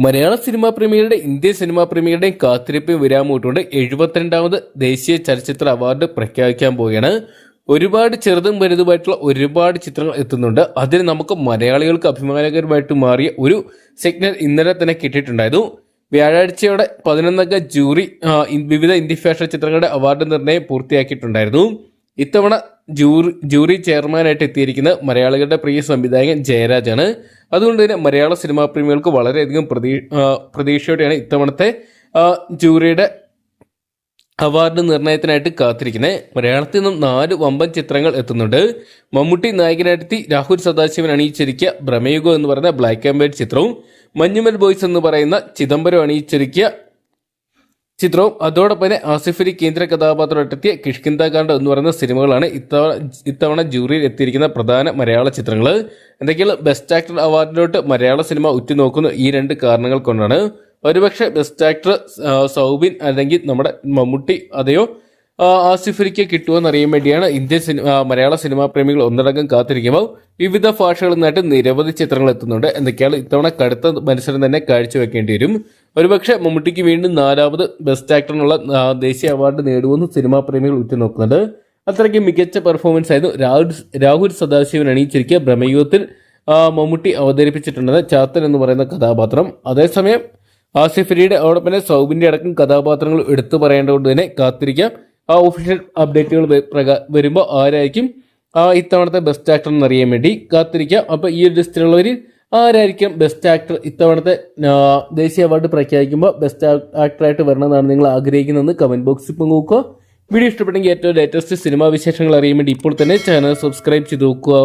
മലയാള cinema പ്രേമികളുടെ Indian cinema പ്രേമികളുടെയും കാത്തിരിപ്പ് വിരാമൂട്ടുകൊണ്ട് 72ാമത് ദേശീയ ചലച്ചിത്ര അവാർഡ് പ്രഖ്യാപിക്കാൻ പോവുകയാണ്. ഒരുപാട് ചെറുതും വലുതുമായിട്ടുള്ള ഒരുപാട് ചിത്രങ്ങൾ എത്തുന്നുണ്ട്. അതിന് നമുക്ക് മലയാളികൾക്ക് അഭിമാനകരമായിട്ട് മാറിയ ഒരു സിഗ്നൽ ഇന്നലെ തന്നെ കിട്ടിയിട്ടുണ്ടായിരുന്നു. വ്യാഴാഴ്ചയോടെ 11 അംഗ ജൂറി വിവിധ ഇന്ത്യൻ ഫാഷൻ ചിത്രങ്ങളുടെ അവാർഡ് നിർണ്ണയം പൂർത്തിയാക്കിയിട്ടുണ്ടായിരുന്നു. ഇത്തവണ ജൂറി ചെയർമാനായിട്ട് എത്തിയിരിക്കുന്ന മലയാളികളുടെ പ്രിയ സംവിധായകൻ ജയരാജാണ്. അതുകൊണ്ട് തന്നെ മലയാള സിനിമാ പ്രേമികൾക്ക് വളരെയധികം പ്രതീക്ഷയോടെയാണ് ഇത്തവണത്തെ ജൂറിയുടെ അവാർഡ് നിർണയത്തിനായിട്ട് കാത്തിരിക്കുന്നത്. മലയാളത്തിൽ നിന്നും 4 വമ്പൻ ചിത്രങ്ങൾ എത്തുന്നുണ്ട്. മമ്മൂട്ടി നായകനായിട്ടെത്തി രാഹുൽ സദാശിവൻ അണിയിച്ചൊരുക്കിയ ഭ്രമയുഗം എന്ന് പറയുന്ന ബ്ലാക്ക് ആൻഡ് വൈറ്റ് ചിത്രവും മഞ്ഞുമൽ ബോയ്സ് എന്ന് പറയുന്ന ചിദംബരം അണിയിച്ചൊരുക്കിയ ചിത്രവും അതോടൊപ്പം തന്നെ ആസിഫ് അലി കേന്ദ്ര കഥാപാത്രമായിട്ടെത്തിയ കിഷ്കിന്ദാകാന്ഡ് എന്ന് പറയുന്ന സിനിമകളാണ് ഇത്തവണ ജൂറിയിൽ എത്തിയിരിക്കുന്ന പ്രധാന മലയാള ചിത്രങ്ങൾ. എന്തൊക്കെയാണ് ബെസ്റ്റ് ആക്ടർ അവാർഡിലോട്ട് മലയാള സിനിമ ഉറ്റുനോക്കുന്ന ഈ 2 കാരണങ്ങൾ കൊണ്ടാണ്. ഒരുപക്ഷെ ബെസ്റ്റ് ആക്ടർ സൗബിൻ അല്ലെങ്കിൽ നമ്മുടെ മമ്മൂട്ടി അതെയോ ആസിഫ് അലിക്ക് കിട്ടുമെന്ന് അറിയാൻ വേണ്ടിയാണ് മലയാള സിനിമാ പ്രേമികൾ ഒന്നടങ്കം കാത്തിരിക്കുമ്പോൾ വിവിധ ഭാഷകളിൽ നിന്നായിട്ട് നിരവധി ചിത്രങ്ങൾ എത്തുന്നുണ്ട്. എന്തൊക്കെയാണ് ഇത്തവണ കടുത്ത മത്സരം തന്നെ കാഴ്ചവെക്കേണ്ടി വരും. ഒരുപക്ഷെ മമ്മൂട്ടിക്ക് വീണ്ടും 4ാമത് ബെസ്റ്റ് ആക്ടറിനുള്ള ദേശീയ അവാർഡ് നേടുമെന്ന് സിനിമാ പ്രേമികൾ ഉറ്റുനോക്കുന്നുണ്ട്. അത്രയ്ക്ക് മികച്ച പെർഫോമൻസ് ആയിരുന്നു രാഹുൽ സദാശിവൻ അണിയിച്ചിരിക്കുക ഭ്രമയുഗത്തിൽ മമ്മൂട്ടി അവതരിപ്പിച്ചിട്ടുണ്ടെന്ന് ചാത്തൻ എന്ന് പറയുന്ന കഥാപാത്രം. അതേസമയം ആസിഫ് അലിയുടെ അതോടൊപ്പം തന്നെ സൗബിന്റെ അടക്കം കഥാപാത്രങ്ങൾ എടുത്തു പറയേണ്ടതുകൊണ്ട് തന്നെ കാത്തിരിക്കാം. ഒഫീഷ്യൽ അപ്ഡേറ്റുകൾ വരുമ്പോൾ ആരായിരിക്കും ഇത്തവണത്തെ ബെസ്റ്റ് ആക്ടർ എന്നറിയാൻ വേണ്ടി കാത്തിരിക്കാം. അപ്പോൾ ഈ ഒരു ലിസ്റ്റിലുള്ളവർ ആരായിരിക്കും ബെസ്റ്റ് ആക്ടർ ഇത്തവണത്തെ ദേശീയ അവാർഡ് പ്രഖ്യാപിക്കുമ്പോൾ ബെസ്റ്റ് ആക്ടറായിട്ട് വരണമെന്നാണ് നിങ്ങൾ ആഗ്രഹിക്കുന്നതെന്ന് കമന്റ് ബോക്സിൽ പങ്കുവെക്കുക. വീഡിയോ ഇഷ്ടപ്പെട്ടെങ്കിൽ ഏറ്റവും ലേറ്റസ്റ്റ് സിനിമാ വിശേഷങ്ങൾ അറിയാൻ വേണ്ടി ഇപ്പോൾ തന്നെ ചാനൽ സബ്സ്ക്രൈബ് ചെയ്ത് നോക്കുക.